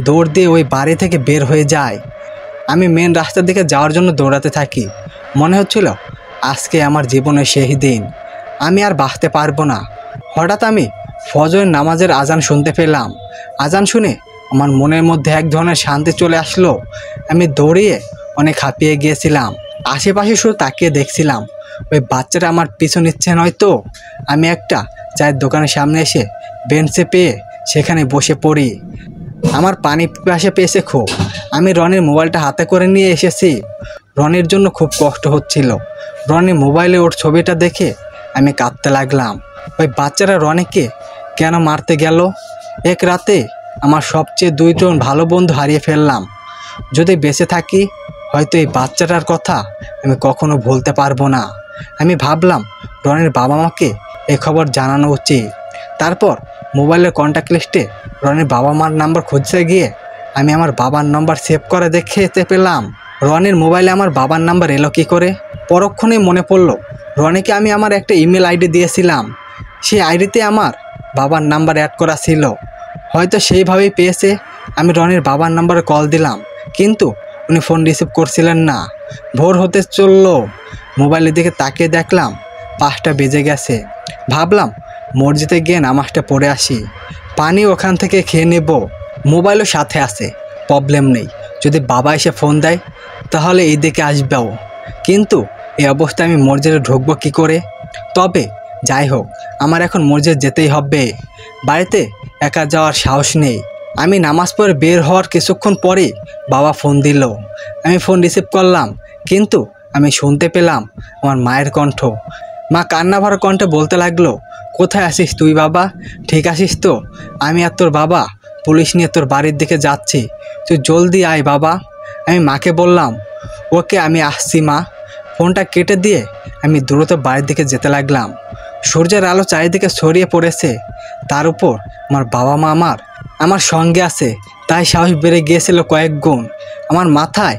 দৌড় দিয়ে ওই বাড়ি থেকে বের হয়ে যাই। আমি মেন রাস্তার দিকে যাওয়ার জন্য দৌড়াতে থাকি। মনে হচ্ছিল আজকে আমার জীবনের সেই দিন, আমি আর বাঁচতে পারবো না। হঠাৎ আমি ফজরের নামাজের আজান শুনতে পেলাম। আজান শুনে আমার মনের মধ্যে এক ধরনের শান্তি চলে আসলো। আমি দৌড়িয়ে অনেক হাঁপিয়ে গিয়েছিলাম। আশেপাশে শুধু তাকিয়ে দেখছিলাম ওই বাচ্চাটা আমার পিছু নিচ্ছে নয়তো। আমি একটা চায়ের দোকানের সামনে এসে বেঞ্চে পেয়ে সেখানে বসে পড়ি। আমার পানি পিপাসা পেয়েছে খুব। আমি রনির মোবাইলটা হাতে করে নিয়ে এসেছি। রনির জন্য খুব কষ্ট হচ্ছিল। রনির মোবাইলে ওর ছবিটা দেখে আমি কাঁদতে লাগলাম। ওই বাচ্চারা রনিকে কেন মারতে গেল? এক রাতে আমার সবচেয়ে দুইজন ভালো বন্ধু হারিয়ে ফেললাম। যদি বেঁচে থাকি হয়তো এই বাচ্চাটার কথা আমি কখনো ভুলতে পারবো না। আমি ভাবলাম রনির বাবা মাকে এই খবর জানানো উচিত। তারপর মোবাইলের কন্ট্যাক্ট লিস্টে রনির বাবা মার নাম্বার খুঁজতে গিয়ে আমি আমার বাবার নাম্বার সেভ করে দেখতে পেলাম। রনির মোবাইলে আমার বাবার নাম্বার এলো কী করে? পরক্ষণেই মনে পড়লো রনিকে আমি আমার একটা ইমেল আইডি দিয়েছিলাম। সেই আইডিতে আমার বাবার নাম্বার অ্যাড করা ছিল। হয়তো সেইভাবেই পেয়েছে। আমি রনির বাবার নাম্বারে কল দিলাম, কিন্তু উনি ফোন রিসিভ করছিলেন না। ভোর হতে চললো। মোবাইলের দিকে তাকিয়ে দেখলাম 5টা বেজে গেছে। ভাবলাম মসজিদে গিয়ে নামাজটা পড়ে আসি, পানি ওখান থেকে খেয়ে নেব। মোবাইলও সাথে আছে, প্রবলেম নেই। যদি বাবা এসে ফোন দেয় তাহলে এই দিকে আসবেও। কিন্তু এই অবস্থায় আমি মসজিদে ঢুকবো কী করে? তবে যাই হোক, আমার এখন মসজিদ যেতেই হবে। বাড়িতে একা যাওয়ার সাহস নেই। আমি নামাজ পড়ে বের হওয়ার কিছুক্ষণ পরে বাবা ফোন দিল। আমি ফোন রিসিভ করলাম, কিন্তু আমি শুনতে পেলাম আমার মায়ের কণ্ঠ। মা কান্না ভরা কণ্ঠে বলতে লাগলো, কোথায় আছিস তুই বাবা? ঠিক আছিস তো? আমি আর তোর বাবা পুলিশ নিয়ে তোর বাড়ির দিকে যাচ্ছি, তুই জলদি আয় বাবা। আমি মাকে বললাম, ওকে আমি আসছি মা। ফোনটা কেটে দিয়ে আমি দ্রুত বাড়ির দিকে যেতে লাগলাম। সূর্যের আলো চারিদিকে ছড়িয়ে পড়েছে। তার উপর আমার বাবা মা আমার সঙ্গে আছে, তাই সাহস বেড়ে গিয়েছিল কয়েক গুণ। আমার মাথায়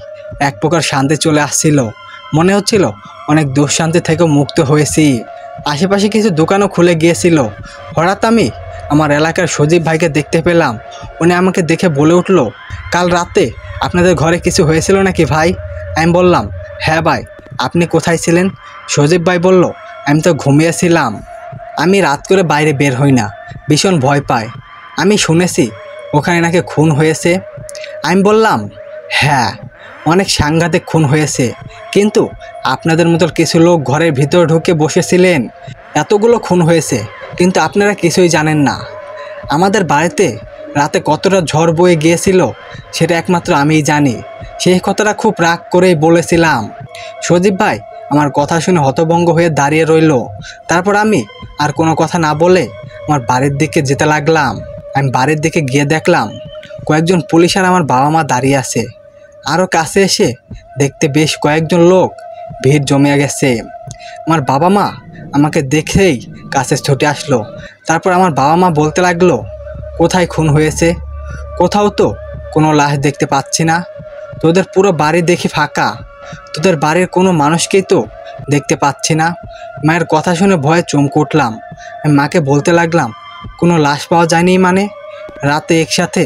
এক প্রকার শান্তি চলে আসছিল। মনে হচ্ছিল অনেক দুঃশান্তি থেকেও মুক্ত হয়েছি। আশেপাশে কিছু দোকানও খুলে গিয়েছিল। হঠাৎ আমি আমার এলাকার সজীব ভাইকে দেখতে পেলাম। উনি আমাকে দেখে বলে উঠল, কাল রাতে আপনাদের ঘরে কিছু হয়েছিল নাকি ভাই? আমি বললাম, হ্যাঁ ভাই, আপনি কোথায় ছিলেন? সজীব ভাই বলল, আমি তো ঘুমিয়েছিলাম। আমি রাত করে বাইরে বের হই না, ভীষণ ভয় পাই। আমি শুনেছি ওখানে নাকি খুন হয়েছে। আমি বললাম, হ্যাঁ, অনেক সাংঘাতিক খুন হয়েছে, কিন্তু আপনাদের মতো কিছু লোক ঘরের ভিতরে ঢুকে বসেছিলেন। এতগুলো খুন হয়েছে, কিন্তু আপনারা কিছুই জানেন না। আমাদের বাড়িতে রাতে কতটা ঝড় বয়ে গিয়েছিল সেটা একমাত্র আমিই জানি। সেই কথাটা খুব রাগ করেই বলেছিলাম। সজীব ভাই আমার কথা শুনে হতভম্ব হয়ে দাঁড়িয়ে রইল। তারপর আমি আর কোনো কথা না বলে আমার বাড়ির দিকে যেতে লাগলাম। আমি বাড়ির দিকে গিয়ে দেখলাম কয়েকজন পুলিশ আর আমার বাবা মা দাঁড়িয়ে আছে। আরও কাছে এসে দেখতে বেশ কয়েকজন লোক ভিড় জমে গেছে। আমার বাবা মা আমাকে দেখেই কাছে ছুটে আসলো। তারপর আমার বাবা মা বলতে লাগলো, কোথায় খুন হয়েছে? কোথাও তো কোনো লাশ দেখতে পাচ্ছি না। তোদের পুরো বাড়ি দেখি ফাঁকা, তোদের বাড়ির কোনো মানুষকেই তো দেখতে পাচ্ছি না। মায়ের কথা শুনে ভয়ে চমকে উঠলাম। আমি মাকে বলতে লাগলাম, কোনো লাশ পাওয়া যায়নি মানে? রাতে একসাথে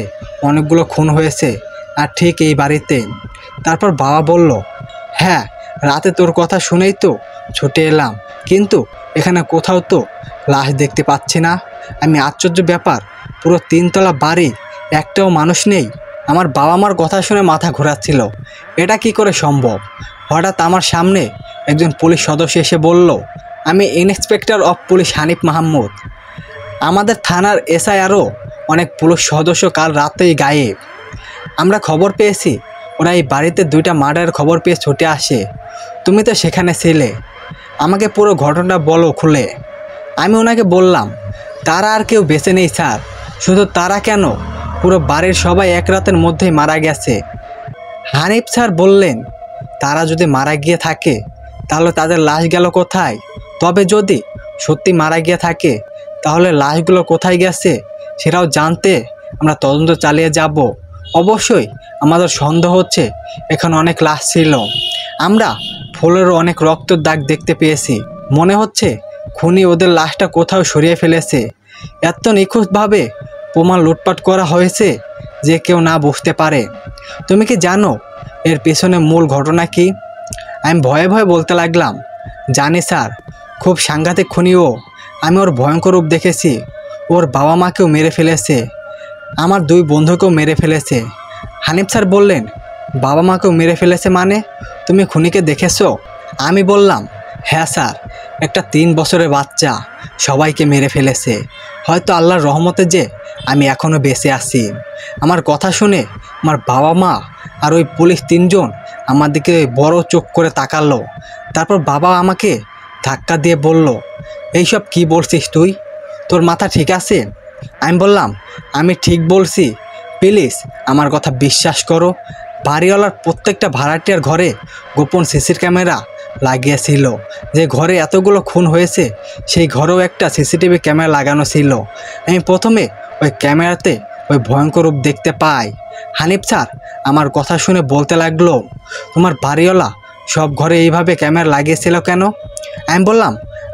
অনেকগুলো খুন হয়েছে, আর ঠিক এই বাড়িতে। তারপর বাবা বলল, হ্যাঁ, রাতে তোর কথা শুনেই তো ছুটে এলাম, কিন্তু এখানে কোথাও তো লাশ দেখতে পাচ্ছি না। আমি আশ্চর্য ব্যাপার, পুরো 3তলা বাড়ি, একটাও মানুষ নেই। আমার বাবা মার কথা শুনে মাথা ঘোরাচ্ছিল, এটা কি করে সম্ভব? হঠাৎ আমার সামনে একজন পুলিশ সদস্য এসে বলল, আমি inspector of police Hanif Mahmud. আমাদের থানার এসআই আরও অনেক পুলিশ সদস্য কাল রাতেই গায়েব। আমরা খবর পেয়েছি ওরা এই বাড়িতে 2টা মার্ডারের খবর পেয়ে ছুটে আসে। তুমি তো সেখানে ছিলে, আমাকে পুরো ঘটনাটা বলো খুলে। আমি ওনাকে বললাম, তারা আর কেউ বেঁচে নেই স্যার। শুধু তারা কেন, পুরো বাড়ির সবাই এক রাতের মধ্যেই মারা গেছে। হানিফ স্যার বললেন, তারা যদি মারা গিয়ে থাকে তাহলে তাদের লাশ গেল কোথায়? তবে যদি সত্যি মারা গিয়ে থাকে তাহলে লাশগুলো কোথায় গেছে সেটাও জানতে আমরা তদন্ত চালিয়ে যাব। অবশ্যই আমাদের সন্দেহ হচ্ছে এখানে অনেক লাশ ছিল। আমরা ফুলেরও অনেক রক্তের দাগ দেখতে পেয়েছি। মনে হচ্ছে খুনি ওদের লাশটা কোথাও সরিয়ে ফেলেছে। এত নিখুঁতভাবে প্রমাণ লুটপাট করা হয়েছে যে কেউ না বুঝতে পারে। তুমি কি জানো এর পেছনে মূল ঘটনা কি? আমি ভয়ে ভয়ে বলতে লাগলাম, জানি স্যার, খুব সাংঘাতিক খুনিও। আমি ওর ভয়ঙ্কর রূপ দেখেছি। ওর বাবা মাকেও মেরে ফেলেছে, আমার 2 বন্ধুকেও মেরে ফেলেছে। হানিফ স্যার বললেন, বাবা মাকেও মেরে ফেলেছে মানে? তুমি খুনিকে দেখেছো? আমি বললাম, হ্যাঁ স্যার, একটা 3 বছরের বাচ্চা সবাইকে মেরে ফেলেছে। হয়তো আল্লাহর রহমতে যে আমি এখনও বেঁচে আছি। আমার কথা শুনে আমার বাবা মা আর ওই পুলিশ 3 জন আমার দিকে বড় চোখ করে তাকালো। তারপর বাবা আমাকে ধাক্কা দিয়ে বলল, এইসব কি বলছিস তুই? তোর মাথা ঠিক আছে? আমি বললাম, আমি ঠিক বলছি, প্লিজ আমার কথা বিশ্বাস করো। বাড়িওয়ালার প্রত্যেকটা ভাড়াটিয়ার ঘরে গোপন সিসির ক্যামেরা লাগিয়েছিল। যে ঘরে এতগুলো খুন হয়েছে সেই ঘরেও একটা সিসিটিভি ক্যামেরা লাগানো ছিল। আমি প্রথমে ওই ক্যামেরাতে ওই ভয়ঙ্কর রূপ দেখতে পাই। হানিফ স্যার আমার কথা শুনে বলতে লাগলো, তোমার বাড়িওয়ালা সব ঘরে এইভাবে ক্যামেরা লাগিয়েছিল কেন? আমি বললাম,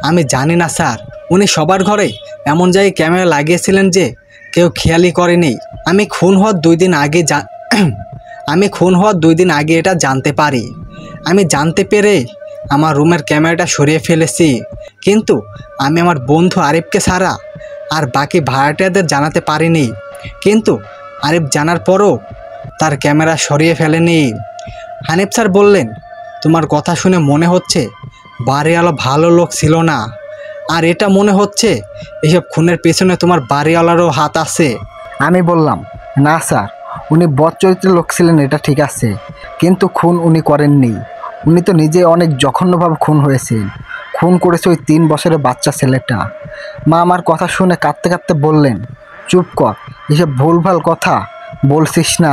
আমি জানি না স্যার, উনি সবার ঘরে এমন জায়গায় ক্যামেরা লাগিয়েছিলেন যে কেউ খেয়ালই করেনি। আমি খুন হওয়ার 2 দিন আগে এটা জানতে পারি। আমি জানতে পেরে আমার রুমের ক্যামেরাটা সরিয়ে ফেলেছি, কিন্তু আমি আমার বন্ধু আরিফকে ছাড়া আর বাকি ভাড়াটিয়াদের জানাতে পারিনি। কিন্তু আরিফ জানার পরও তার ক্যামেরা সরিয়ে ফেলেনি। হানিফ স্যার বললেন, তোমার কথা শুনে মনে হচ্ছে বাড়িওয়ালা ভালো লোক ছিল না, আর এটা মনে হচ্ছে এসব খুনের পেছনে তোমার বাড়িওয়ালারও হাত আছে। আমি বললাম, না স্যার, উনি বদ চরিত্রের লোক ছিলেন এটা ঠিক আছে, কিন্তু খুন উনি করেননি। উনি তো নিজে অনেক জঘন্যভাবে খুন হয়েছেন। খুন করেছে ওই 3 বছরের বাচ্চা ছেলেটা। মা আমার কথা শুনে কাঁদতে কাঁদতে বললেন, চুপ কর, এসব ভুলভাল কথা বলছিস না।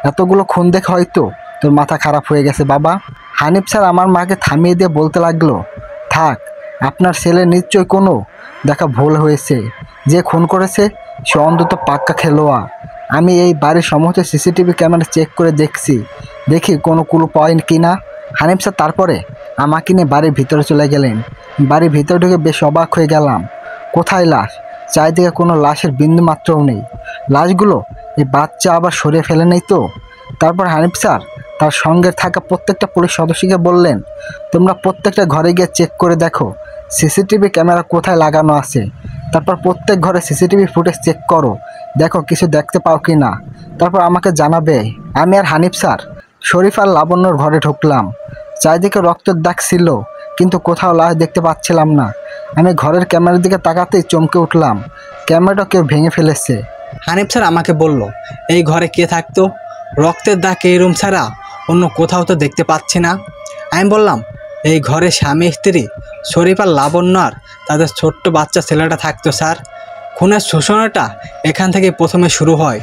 এতগুলো খুন দেখে হয়তো তোর মাথা খারাপ হয়ে গেছে বাবা। হানিফ স্যার আমার মাকে থামিয়ে দিয়ে বলতে লাগলো, থাক, আপনার ছেলে নিশ্চয়ই কোনো দেখা ভুল হয়েছে। যে খুন করেছে সে অন্তত পাক্কা খেলোয়াড়। আমি এই বাড়ির সমস্ত সিসিটিভি ক্যামেরা চেক করে দেখি কোনো ক্লু পাই কি না। হানিফ স্যার তারপরে আমাকে নিয়ে বাড়ির ভিতরে চলে গেলেন। বাড়ির ভিতরে ঢুকে বেশ অবাক হয়ে গেলাম। কোথায় লাশ? চারিদিকে কোনো লাশের বিন্দু মাত্রও নেই। লাশগুলো এই বাচ্চা আবার সরিয়ে ফেলে নেই তো? তারপর হানিফ স্যার তার সঙ্গে থাকা প্রত্যেকটা পুলিশ সদস্যকে বললেন, তোমরা প্রত্যেকটা ঘরে গিয়ে চেক করে দেখো সিসিটিভি ক্যামেরা কোথায় লাগানো আছে। তারপর প্রত্যেক ঘরে সিসিটিভি ফুটেজ চেক করো, দেখো কিছু দেখতে পাও কি না। তারপর আমাকে জানাবে। আমি আর হানিফ স্যার শরীফ আর লাবণ্যর ঘরে ঢুকলাম। চারিদিকে রক্তের দাগ ছিল, কিন্তু কোথাও লাশ দেখতে পাচ্ছিলাম না। আমি ঘরের ক্যামেরার দিকে তাকাতেই চমকে উঠলাম, ক্যামেরাটা কেউ ভেঙে ফেলেছে। হানিফ স্যার আমাকে বলল, এই ঘরে কে থাকতো? রক্তের দাগ এই রুম ছাড়া অন্য কোথাও তো দেখতে পাচ্ছি না। আমি বললাম, এই ঘরে স্বামী স্ত্রী শরীফ আর লাবণ্য আর তাদের ছোট্ট বাচ্চা ছেলেটা থাকতো স্যার। খুনের সূচনাটা এখান থেকে প্রথমে শুরু হয়।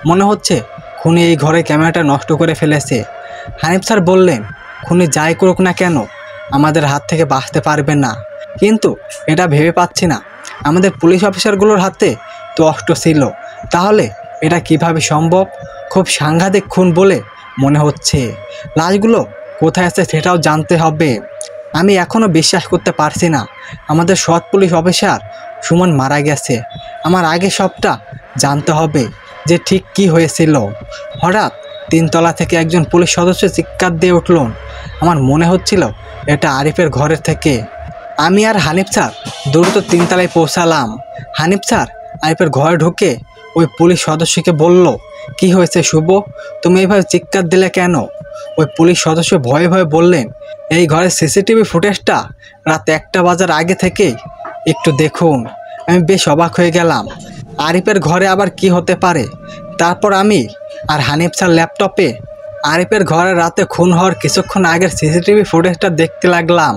মনে হচ্ছে খুনি এই ঘরে ক্যামেরাটা নষ্ট করে ফেলেছে। হানিফ স্যার বললেন, খুনি যাই করুক না কেন আমাদের হাত থেকে বাঁচতে পারবে না। কিন্তু এটা ভেবে পাচ্ছি না, আমাদের পুলিশ অফিসারগুলোর হাতে তো অস্ত্র ছিল, তাহলে এটা কিভাবে সম্ভব? খুব সাংঘাতিক খুন বলে মনে হচ্ছে। লাশগুলো কোথায় আছে সেটাও জানতে হবে। আমি এখনও বিশ্বাস করতে পারছি না আমাদের সৎ পুলিশ অফিসার সুমন মারা গেছে। আমার আগে সবটা জানতে হবে যে ঠিক কি হয়েছিল। হঠাৎ 3 তলা থেকে একজন পুলিশ সদস্য চিৎকার দিয়ে উঠল। আমার মনে হচ্ছিল এটা আরিফের ঘরের থেকে। আমি আর হানিফ স্যার দ্রুত 3 তলায় পৌঁছালাম। হানিফ স্যার আরিফের ঘরে ঢুকে ওই পুলিশ সদস্যকে বলল, কি হয়েছে শুভ, তুমি এইভাবে চিৎকার দিলে কেন? ওই পুলিশ সদস্য ভয়ে ভয়ে বললেন, এই ঘরের সিসিটিভি ফুটেজটা রাত 1টা বাজার আগে থেকেই একটু দেখুন। আমি বেশ অবাক হয়ে গেলাম, আরিফের ঘরে আবার কি হতে পারে? তারপর আমি আর হানিফ স্যার ল্যাপটপে আরিফের ঘরে রাতে খুন হওয়ার কিছুক্ষণ আগের সিসিটিভি ফুটেজটা দেখতে লাগলাম।